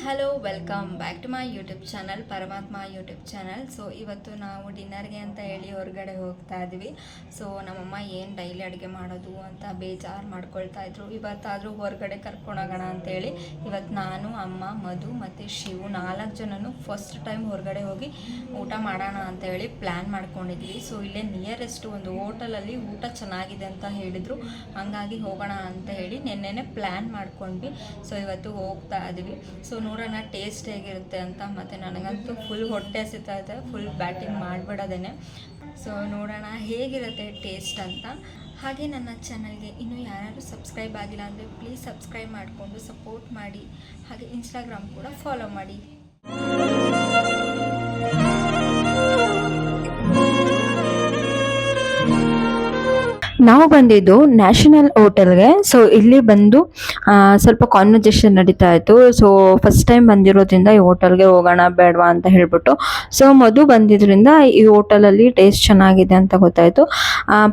Hello welcome back to my YouTube channel Paramatma YouTube channel. So ಇವತ್ತು ನಾವು ಡಿನ್ನರ್ಗೆ ಅಂತ ಹೇಳಿ ಹೊರಗಡೆ ಹೋಗ್ತಾ ಇದ್ವಿ. ಸೊ ನಮ್ಮಮ್ಮ ಏನು ಡೈಲಿ ಅಡುಗೆ ಮಾಡೋದು ಅಂತ ಬೇಜಾರು ಮಾಡ್ಕೊಳ್ತಾ ಇದ್ರು. ಇವತ್ತಾದರೂ ಹೊರಗಡೆ ಕರ್ಕೊಂಡೋಗೋಣ ಅಂತೇಳಿ ಇವತ್ತು ನಾನು, ಅಮ್ಮ, ಮಧು ಮತ್ತು ಶಿವು 4 ಜನನು ಫಸ್ಟ್ ಟೈಮ್ ಹೊರಗಡೆ ಹೋಗಿ ಊಟ ಮಾಡೋಣ ಅಂತೇಳಿ ಪ್ಲ್ಯಾನ್ ಮಾಡ್ಕೊಂಡಿದ್ವಿ. ಸೊ ಇಲ್ಲೇ ನಿಯರೆಸ್ಟ್ ಒಂದು ಹೋಟೆಲಲ್ಲಿ ಊಟ ಚೆನ್ನಾಗಿದೆ ಅಂತ ಹೇಳಿದರು, ಹಂಗಾಗಿ ಹೋಗೋಣ ಅಂತ ಹೇಳಿ ನೆನ್ನೆನೇ ಪ್ಲ್ಯಾನ್ ಮಾಡ್ಕೊಂಡ್ವಿ. ಸೊ ಇವತ್ತು ಹೋಗ್ತಾ ಇದ್ವಿ. ಸೊ ನೋಡೋಣ ಟೇಸ್ಟ್ ಹೇಗಿರುತ್ತೆ ಅಂತ. ಮತ್ತು ನನಗಂತೂ ಫುಲ್ ಹೊಟ್ಟೆ ಹಸಿತಾ ಇದೆ, ಫುಲ್ ಬ್ಯಾಟಿಂಗ್ ಮಾಡಿಬಿಡೋದೇನೆ. ಸೊ ನೋಡೋಣ ಹೇಗಿರುತ್ತೆ ಟೇಸ್ಟ್ ಅಂತ. ಹಾಗೆ ನನ್ನ ಚಾನಲ್ಗೆ ಇನ್ನೂ ಯಾರು ಸಬ್ಸ್ಕ್ರೈಬ್ ಆಗಿಲ್ಲ ಅಂದರೆ ಪ್ಲೀಸ್ ಸಬ್ಸ್ಕ್ರೈಬ್ ಮಾಡಿಕೊಂಡು ಸಪೋರ್ಟ್ ಮಾಡಿ. ಹಾಗೆ ಇನ್ಸ್ಟಾಗ್ರಾಮ್ ಕೂಡ ಫಾಲೋ ಮಾಡಿ. ನಾವು ಬಂದಿದ್ದು ನ್ಯಾಷನಲ್ ಹೋಟೆಲ್ಗೆ. ಸೊ ಇಲ್ಲಿ ಬಂದು ಸ್ವಲ್ಪ ಕಾನ್ವರ್ಸೇಷನ್ ನಡೀತಾ ಇತ್ತು. ಸೊ ಫಸ್ಟ್ ಟೈಮ್ ಬಂದಿರೋದ್ರಿಂದ ಈ ಹೋಟೆಲ್ಗೆ ಹೋಗೋಣ ಬೇಡವಾ ಅಂತ ಹೇಳ್ಬಿಟ್ಟು. ಸೊ ಮಧು ಬಂದಿದ್ರಿಂದ ಈ ಹೋಟೆಲಲ್ಲಿ ಟೇಸ್ಟ್ ಚೆನ್ನಾಗಿದೆ ಅಂತ ಗೊತ್ತಾಯಿತು.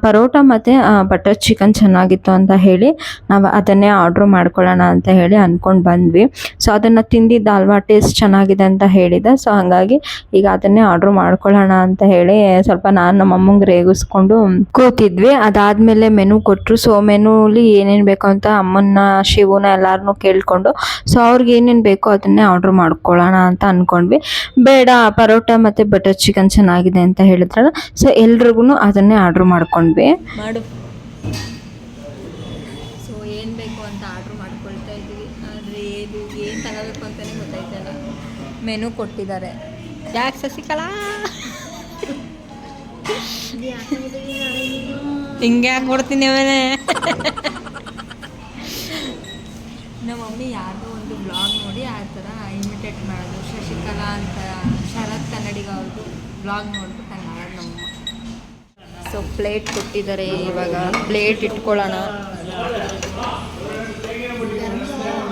ಪರೋಟ ಮತ್ತು ಬಟರ್ ಚಿಕನ್ ಚೆನ್ನಾಗಿತ್ತು ಅಂತ ಹೇಳಿ ನಾವು ಅದನ್ನೇ ಆರ್ಡ್ರ್ ಮಾಡ್ಕೊಳ್ಳೋಣ ಅಂತ ಹೇಳಿ ಅಂದ್ಕೊಂಡು ಬಂದ್ವಿ. ಸೊ ಅದನ್ನು ತಿಂದಿದ್ದ ಅಲ್ವಾ, ಟೇಸ್ಟ್ ಚೆನ್ನಾಗಿದೆ ಅಂತ ಹೇಳಿದೆ. ಸೊ ಹಾಗಾಗಿ ಈಗ ಅದನ್ನೇ ಆರ್ಡ್ರ್ ಮಾಡ್ಕೊಳ್ಳೋಣ ಅಂತ ಹೇಳಿ ಸ್ವಲ್ಪ ನಾನು ನಮ್ಮ ಅಮ್ಮಂಗೆ ರೇಗಿಸ್ಕೊಂಡು ಕೂತಿದ್ವಿ. ಅದಾದಮೇಲೆ ಮೆನು ಕೊಟ್ಟರು. ಸೊ ಮೆನುಲಿ ಏನೇನು ಬೇಕೋ ಅಂತ ಅಮ್ಮನ್ನ, ಶಿವುನ ಎಲ್ಲರನ್ನೂ ಕೇಳಿಕೊಂಡು ಸೊ ಅವ್ರಿಗೆ ಏನೇನು ಬೇಕೋ ಅದನ್ನೇ ಆರ್ಡ್ರ್ ಮಾಡ್ಕೊಳ್ಳೋಣ ಅಂತ ಅಂದ್ಕೊಂಡ್ವಿ. ಬೇಡ ಪರೋಟ ಮತ್ತು ಬಟರ್ ಚಿಕನ್ ಚೆನ್ನಾಗಿದೆ ಅಂತ ಹೇಳಿದ್ರಲ್ಲ, ಸೊ ಎಲ್ರಿಗೂ ಅದನ್ನೇ ಆರ್ಡ್ರ್ ಮಾಡ್ಕೊಂಡ್ವಿ. ಮಾಡು. ಸೊ ಏನು ಬೇಕು ಅಂತ ಆರ್ಡ್ರ್ ಮಾಡ್ಕೊಳ್ತಾ ಇದ್ವಿ. ಆದರೆ ಏನು ತಗೋಬೇಕು ಅಂತಲೇ ಗೊತ್ತಾಯ್ತಲ್ಲ. ಮೆನು ಕೊಟ್ಟಿದ್ದಾರೆ. ಯಾಕೆ ಸಸಿಕಲಾ ಹಿಂಗೆ ಯಾಕೆ ಕೊಡ್ತೀನಿ ಅವನೇ. ನಮ್ಮ ಮಮ್ಮಿ ಯಾರ್ದೋ ಒಂದು ಬ್ಲಾಗ್ ನೋಡಿ ಆ ಥರ ಇಮಿಟೇಟ್ ಮಾಡೋದು. ಶಶಿಕಲಾ ಅಂತ ಶರತ್ ಕನ್ನಡಿಗ ಅವ್ರದ್ದು ಬ್ಲಾಗ್ ನೋಡ್ಬಿಟ್ಟು ಹಂಗೆ ಮಾಡೋದು ನಮ್ಮಮ್ಮ. ಸೊ ಪ್ಲೇಟ್ ಕೊಟ್ಟಿದ್ದಾರೆ. ಇವಾಗ ಪ್ಲೇಟ್ ಇಟ್ಕೊಳ್ಳೋಣ,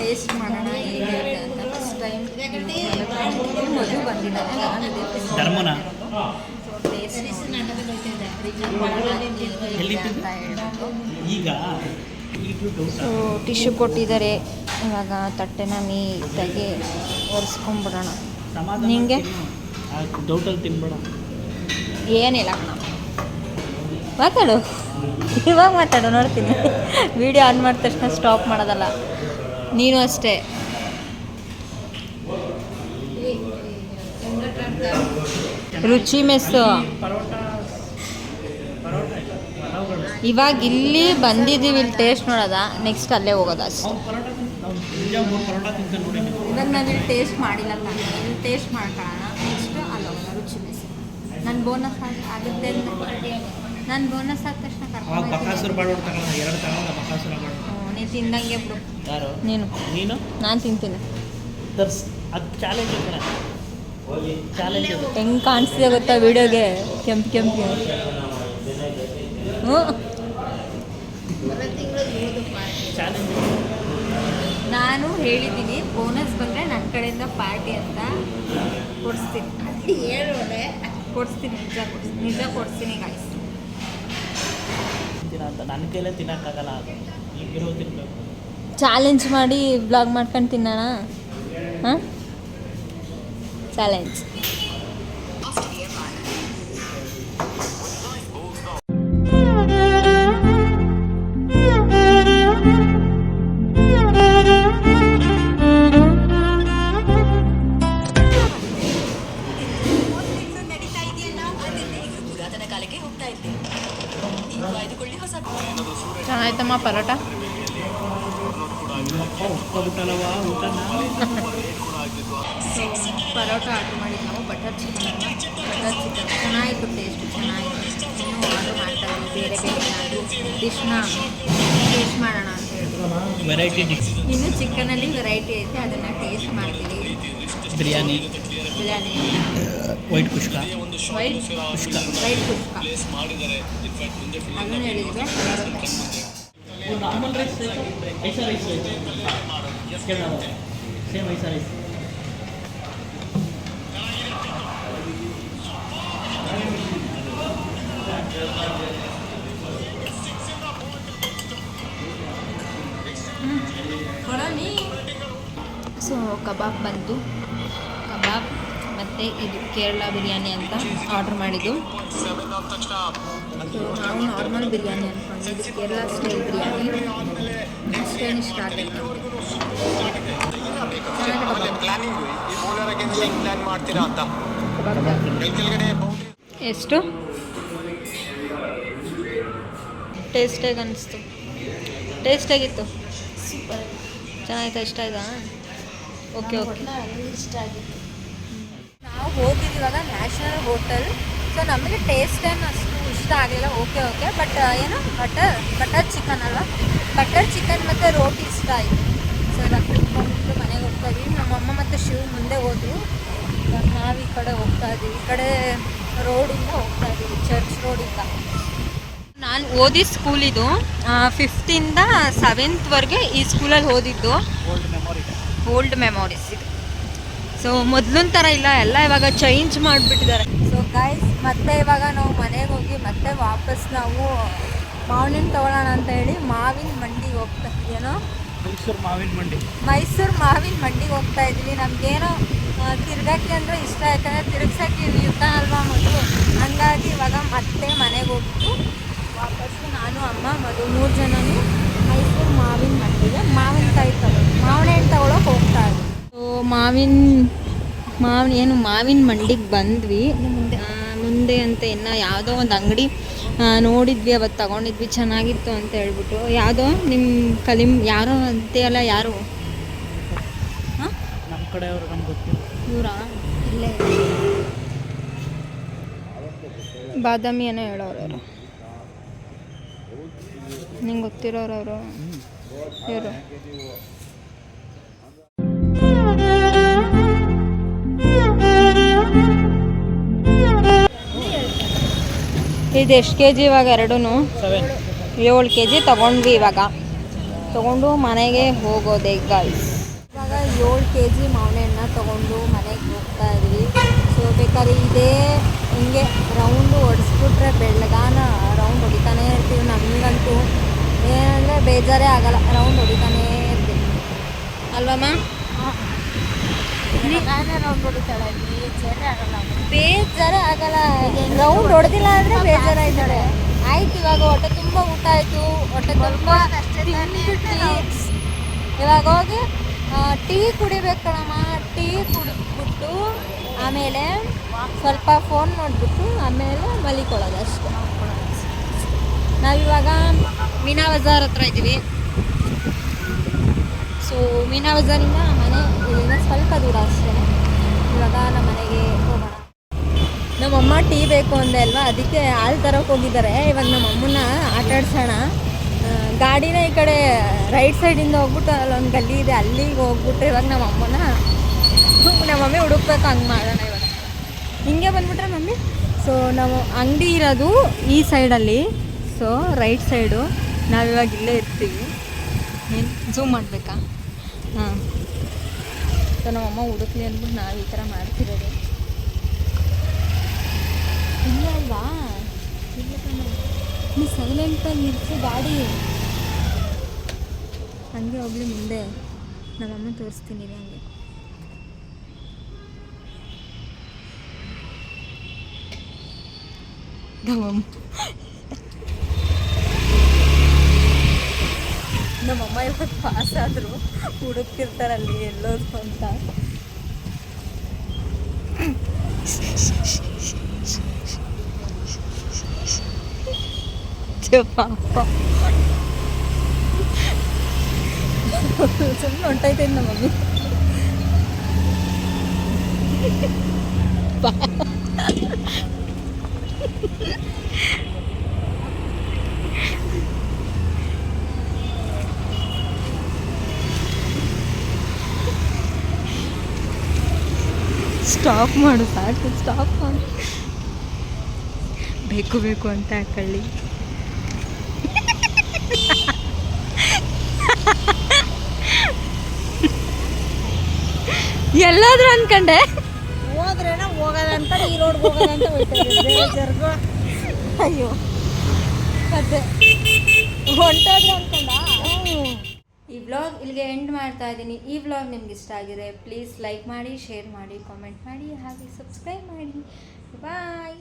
ಟೇಸ್ಟ್ ಮಾಡೋಣ ಹೇಗಿರುತ್ತೆ ಅಂತ. ಫಸ್ಟ್ ಟೈಮ್ ಮದುವೆ ಬಂದಿದ್ದಾರೆ, ನಾನು ಸೊ ಟೇಸ್ಟ್ ಸೊ ಟಿಶ್ಯೂ ಕೊಟ್ಟಿದ್ದಾರೆ. ಇವಾಗ ತಟ್ಟೆನ ನೀಟಾಗಿ ಒರೆಸ್ಕೊಂಡ್ಬಿಡೋಣ. ನಿಂಗೆ ಏನಿಲ್ಲ ಕಣ, ಮಾತಾಡು, ಇವಾಗ ಮಾತಾಡು, ನೋಡ್ತೀನಿ. ವಿಡಿಯೋ ಆನ್ ಮಾಡಿದ ತಕ್ಷಣ ಸ್ಟಾಪ್ ಮಾಡೋದಲ್ಲ. ನೀನು ಅಷ್ಟೇ. ರುಚಿ ಮೆಸ್ಸು ಇವಾಗ ಇಲ್ಲಿ ಬಂದಿದ್ದೀವಿ, ಇಲ್ಲಿ ಟೇಸ್ಟ್ ನೋಡೋದ, ನೆಕ್ಸ್ಟ್ ಅಲ್ಲೇ ಹೋಗೋದ ಅಷ್ಟೇ. ಇವಾಗ ನಾವಿಲ್ಲಿ ಟೇಸ್ಟ್ ಮಾಡಿಲ್ಲ, ಇಲ್ಲಿ ಟೇಸ್ಟ್ ಮಾಡ್ಕೊಳ್ಳೋಣ, ನೆಕ್ಸ್ಟ್ ಅಲ್ಲಿ ಹೋಗೋಣ ರುಚಿ ಮೆಸ್. ನನ್ನ ಬೋನಸ್ ಆಗುತ್ತೆ ಅಂತ, ನನ್ನ ಬೋನಸ್ ಆದ ತಕ್ಷಣ ನೀನು ತಿಂದಂಗೆ ಬಿಡು. ನೀನು ನಾನು ತಿಂತೀನಿ. ಹೆಂಗೆ ಕಾಣಿಸ್ತಿದೆ ಗೊತ್ತಾ ವಿಡಿಯೋಗೆ, ಕೆಂಪು ಕೆಂಪು. ನಾನು ಹೇಳಿದ್ದೀನಿ ಬೋನಸ್ ಬಂದರೆ ನನ್ನ ಕಡೆಯಿಂದ ಪಾರ್ಟಿ ಅಂತ ಕೊಡಿಸ್ತೀನಿ. ಕೊಡಿಸ್ತೀನಿ, ನಿಜ ಕೊಡಿಸ್ತೀನಿ ಗಾಯ್ಸ್. ನನ್ನ ಕೈಲೇ ತಿನ್ನೋಕ್ಕಾಗಲ್ಲ, ಚಾಲೆಂಜ್ ಮಾಡಿ ಬ್ಲಾಗ್ ಮಾಡ್ಕೊಂಡು ತಿನ್ನೋಣ. ಹಾಂ, ಚಾಲೆಂಜ್. ಚೆನ್ನಾಯ್ತಮ್ಮ ಪರೋಟ. ಪರೋಟ ಆರ್ಡ್ರ್ ಮಾಡಿದ್ದು ನಾವು, ಬಟರ್ ಚಿಕನ್ ಚೆನ್ನಾಗಿತ್ತು, ಟೇಸ್ಟ್ ಚೆನ್ನಾಗಿತ್ತು. ಇನ್ನೂ ಆರ್ಡ್ರ್ ಮಾಡ್ತಾ ಇದ್ದೀವಿ, ಬೇರೆ ಬೇರೆ ಏನಾದರೂ ಡಿಶ್ನ ಟೇಸ್ಟ್ ಮಾಡೋಣ ಅಂತ ಹೇಳಿ. ವೆರೈಟಿ ಡಿಶ್, ಇನ್ನು ಚಿಕನಲ್ಲಿ ವೆರೈಟಿ ಐತೆ, ಅದನ್ನು ಟೇಸ್ಟ್ ಮಾಡ್ತೀವಿ. ಬಿರಿಯಾನಿ, ವೈಟ್ ಕುಷ್ಕ, ವೈಟ್ ಕುಷ್ಕ ಅದನ್ನು ಹೇಳಿದ್ವಿ. ನಾರ್ಮಲ್ ರೈಸ್, ಐಸಾ ರೈಸ್, ಸೇಮ್ ಐಸಾ ರೈಸ್. ಸೊ ಕಬಾಬ್ ಬಂತು, ಕಬಾಬ್ ಮತ್ತು ಇದು ಕೇರಳ ಬಿರಿಯಾನಿ ಅಂತ ಆರ್ಡ್ರ್ ಮಾಡಿದ್ದು. ಸೊ ನಾವು ನಾರ್ಮಲ್ ಬಿರಿಯಾನಿ ಅಂದ್ಕೊಂಡಿದ್ದು, ಕೇರಳ ಸ್ಟೈಲ್ ಬಿರಿಯಾನಿ ಅಷ್ಟೇನು ಇಷ್ಟ ಆಗಲ್ಲ. ಎಷ್ಟು ಟೇಸ್ಟಾಗಿ ಅನಿಸ್ತು, ಟೇಸ್ಟಾಗಿತ್ತು, ಸೂಪರ್ ಚೆನ್ನಾಗಿತ್ತು. ಇಷ್ಟ ಆಯ್ತಾ? Okay okay. ಇಷ್ಟ ಆಗಿತ್ತು. ನಾವು ಹೋಗಿದ್ದು ಇವಾಗ ನ್ಯಾಷನಲ್ ಹೋಟೆಲ್. ಸೊ ನಮಗೆ ಟೇಸ್ಟ್ ಏನು ಅಷ್ಟು ಇಷ್ಟ ಆಗಲಿಲ್ಲ. ಓಕೆ ಓಕೆ, ಬಟ್ ಏನು ಬಟರ್ ಚಿಕನ್ ಅಲ್ವಾ, ಬಟರ್ ಚಿಕನ್ ಮತ್ತು ರೋಟಿ ಇಷ್ಟ ಆಯಿತು. ಸೊ ಇವಾಗ ಕುತ್ಕೊಂಡ್ಬಿಟ್ಟು ಮನೆಗೆ ಹೋಗ್ತಾ ಇದ್ದೀವಿ. ನಮ್ಮಮ್ಮ ಮತ್ತು ಶಿವ್ ಮುಂದೆ ಹೋದ್ರು, ಇವಾಗ ನಾವು ಈ ಕಡೆ ಹೋಗ್ತಾ ಇದ್ದೀವಿ. ಈ ಕಡೆ ರೋಡಿಂದ ಹೋಗ್ತಾ ಇದ್ದೀವಿ, ಚರ್ಚ್ ರೋಡಿಂದ. ನಾನು ಓದಿದ ಸ್ಕೂಲ್ ಇದು 5th ಇಂದ 7thವರೆಗೆ ಈ ಸ್ಕೂಲಲ್ಲಿ ಓದಿದ್ದು. ಓಲ್ಡ್ ಮೆಮೊರೀಸ್ ಇದು. ಸೊ ಮೊದಲಿನ ಥರ ಇಲ್ಲ, ಎಲ್ಲ ಇವಾಗ ಚೇಂಜ್ ಮಾಡಿಬಿಟ್ಟಿದ್ದಾರೆ. ಸೊ ಗೈಸ್, ಮತ್ತೆ ಇವಾಗ ನಾವು ಮನೆಗೆ ಹೋಗಿ ಮತ್ತೆ ವಾಪಸ್ ನಾವು ಮಾವಿನ ತೊಗೊಳ್ಳೋಣ ಅಂತ ಹೇಳಿ ಮಾವಿನ ಮಂಡಿಗೆ ಹೋಗ್ತಾ ಏನೋ ಮೈಸೂರು ಮಾವಿನ ಮಂಡಿಗೆ ಹೋಗ್ತಾ ಇದ್ವಿ. ನಮಗೇನೋ ತಿರ್ಗಕ್ಕೆ ಅಂದರೆ ಇಷ್ಟ, ಯಾಕಂದರೆ ತಿರುಗ್ಸೋಕ್ಕೆ ಯುದ್ಧ ಅಲ್ವಾ ಮೊದಲು. ಹಂಗಾಗಿ ಇವಾಗ ಮತ್ತೆ ಮನೆಗೆ ಹೋಗ್ಬಿಟ್ಟು ವಾಪಸ್ಸು ನಾನು, ಅಮ್ಮ, ಮಧು 3 ಜನನೂ ಮೈಸೂರು ಮಾವಿನ ಮಂಡಿಗೆ ಮಾವಿನಕಾಯಿ ಮಾವಿನ ಹಣ್ಣು ತಗೊಳಕ್ಕೆ ಹೋಗ್ತಾ ಇದ್ವಿ. ಸೊ ಮಾವಿನ ಮಂಡಿಗೆ ಬಂದ್ವಿ. ಮುಂದೆ ಅಂತ ಇನ್ನು ಯಾವುದೋ ಒಂದು ಅಂಗಡಿ ನೋಡಿದ್ವಿ, ಅವತ್ತು ತಗೊಂಡಿದ್ವಿ, ಚೆನ್ನಾಗಿತ್ತು ಅಂತ ಹೇಳ್ಬಿಟ್ಟು. ಯಾವುದೋ ನಿಮ್ಮ ಯಾರೋ ಅಂತೆಯಲ್ಲ, ಯಾರು ನಮ್ಮ ಕಡೆಯವರು ನಮ್ಗೆ ಗೊತ್ತಿಲ್ಲ. ಇವರಾ? ಇಲ್ಲೇ ಬಾದಾಮಿ ಏನೋ ಹೇಳೋರು, ನಿಂಗೆ ಗೊತ್ತಿರೋರು ಅವರು ಇವರು. ಇದು ಎಷ್ಟು ಕೆ ಜಿ ಇವಾಗ? 7 ಕೆ ಜಿ ತೊಗೊಂಡ್ವಿ. ಇವಾಗ ತೊಗೊಂಡು ಮನೆಗೆ ಹೋಗೋದೆ ಗೈಸ್. ಇವಾಗ 7 ಕೆ ಜಿ ಮಾವಿನ ಹಣ್ಣು ತೊಗೊಂಡು ಮನೆಗೆ ಹೋಗ್ತಾ ಇದ್ವಿ. ಸೊ ಬೇಕಾದ್ರೆ ಇದೇ ಹಿಂಗೆ ರೌಂಡು ಹೊಡೆಸ್ಬಿಟ್ರೆ ಬೆಳಗಾನ ರೌಂಡ್ ಹೊಡಿತಾನೇ ಇರ್ತೀವಿ. ನಮಗಂತೂ ಏನಂದರೆ ಬೇಜಾರೇ ಆಗಲ್ಲ, ರೌಂಡ್ ಹೊಡಿತಾನೇ ಇರ್ತೀವಿ ಅಲ್ವಮ್ಮ? ರೌಂಡ್ ಹೊಡಿತಾಳೆ, ಬೇಜಾರೇ ಆಗಲ್ಲ. ರೌಂಡ್ ಹೊಡೆದಿಲ್ಲ ಅಂದರೆ ಬೇಜಾರಾಯ್ತಾರೆ. ಆಯ್ತು, ಇವಾಗ ಹೊಟ್ಟೆ ತುಂಬ ಊಟ ಆಯಿತು, ಹೊಟ್ಟೆ ತುಂಬ ಇವಾಗ ಹೋಗಿ ಟೀ ಕುಡಿಬೇಕು ಕಣಮ್ಮ. ಟೀ ಕುಡಿದ್ಬಿಟ್ಟು ಆಮೇಲೆ ಸ್ವಲ್ಪ ಫೋನ್ ನೋಡಿಬಿಟ್ಟು ಆಮೇಲೆ ಮಲಿಕೊಳ್ಳೋದು ಅಷ್ಟೇ. ನಾವಿವಾಗ ಮೀನಾ ಬಜಾರ್ ಹತ್ರ ಇದ್ದೀವಿ. ಸೊ ಮೀನಾ ಬಜಾರಿಂದ ಮನೆ ಸ್ವಲ್ಪ ದೂರ ಅಷ್ಟೇ. ಇವಾಗ ನಮ್ಮ ಮನೆಗೆ ಹೋಗೋಣ. ನಮ್ಮಮ್ಮ ಟೀ ಬೇಕು ಅಂದೆ ಅಲ್ವಾ, ಅದಕ್ಕೆ ಹಾಲು ತರೋಕೆ ಹೋಗಿದ್ದಾರೆ. ಇವಾಗ ನಮ್ಮಮ್ಮನ ಆಟ ಆಡ್ಸೋಣ. ಗಾಡಿನ ಈ ಕಡೆ ರೈಟ್ ಸೈಡಿಂದ ಹೋಗ್ಬಿಟ್ಟು ಅಲ್ಲೊಂದು ಗಲ್ಲಿ ಇದೆ, ಅಲ್ಲಿಗೆ ಹೋಗ್ಬಿಟ್ಟು ಇವಾಗ ನಮ್ಮಮ್ಮಿ ಹುಡುಕ್ಬೇಕು. ಹಂಗೆ ಮಾಡೋಣ ಇವಾಗ. ಹಿಂಗೆ ಬಂದ್ಬಿಟ್ರೆ ಮಮ್ಮಿ. ಸೊ ನಾವು ಅಂಗಡಿ ಇರೋದು ಈ ಸೈಡಲ್ಲಿ, ಸೊ ರೈಟ್ ಸೈಡು. ನಾವಿವಾಗ ಇಲ್ಲೇ ಇರ್ತೀವಿ. ಏನು ಝೂಮ್ ಮಾಡಬೇಕಾ? ಹಾಂ. ಸೊ ನಮ್ಮಮ್ಮ ಹುಡುಕ್ಲಿ ಅಂದ್ಬಿಟ್ಟು ನಾವು ಈ ಥರ ಮಾಡ್ತಿರೋದು. ಇಲ್ಲ ಅಲ್ವಾ? ಇಲ್ಲ ಕಣ, ನೀ ಸೈಲೆಂಟಾಗಿ ಇರ್ಸಿ ಗಾಡಿ. ಹಂಗೆ ಹೋಗ್ಲಿ ಮುಂದೆ, ನಮ್ಮಮ್ಮ ತೋರಿಸ್ತೀನಿ ಹಂಗೆ. ನಮ್ಮಮ್ಮ ಇವತ್ತು ಪಾಸ್ ಆದರು, ಹುಡುಕ್ತಿರ್ತಾರಲ್ಲಿ ಎಲ್ಲೋದು ಅಂತ. ಪಾಪ ಸುಮ್ಮನೆ ಹೊಂಟೈತೆ ನಮ್ಮ ಮಮ್ಮಿ. ಸ್ಟಾಪ್ ಮಾಡು ಸಾಕು, ಸ್ಟಾಪ್ ಮಾಡು. ಬೇಕು ಅಂತ ಹಾಕೊಳ್ಳಿ. ಎಲ್ಲಾದ್ರೂ ಅನ್ಕಂಡೆ ಹೋದ್ರೇನ ಹೋಗೋದಂತ, ಈ ರೋಡ್ಗೆ ಹೋಗೋದಂತ ಹೋಗ್ತಾರೆ. ಅಯ್ಯೋ ಮತ್ತೆ ಹೊಂಟೋದ್ರು ಅನ್ಕೊಂಡ. ಈ ವ್ಲಾಗ್ ಇಲ್ಲಿಗೆ ಎಂಡ್ ಮಾಡ್ತಾ ಇದ್ದೀನಿ. ಈ ವ್ಲಾಗ್ ನಿಮ್ಗೆ ಇಷ್ಟ ಆಗಿದೆ ಪ್ಲೀಸ್ ಲೈಕ್ ಮಾಡಿ, ಶೇರ್ ಮಾಡಿ, ಕಾಮೆಂಟ್ ಮಾಡಿ, ಹಾಗೆ ಸಬ್ಸ್ಕ್ರೈಬ್ ಮಾಡಿ. ಬಾಯ್.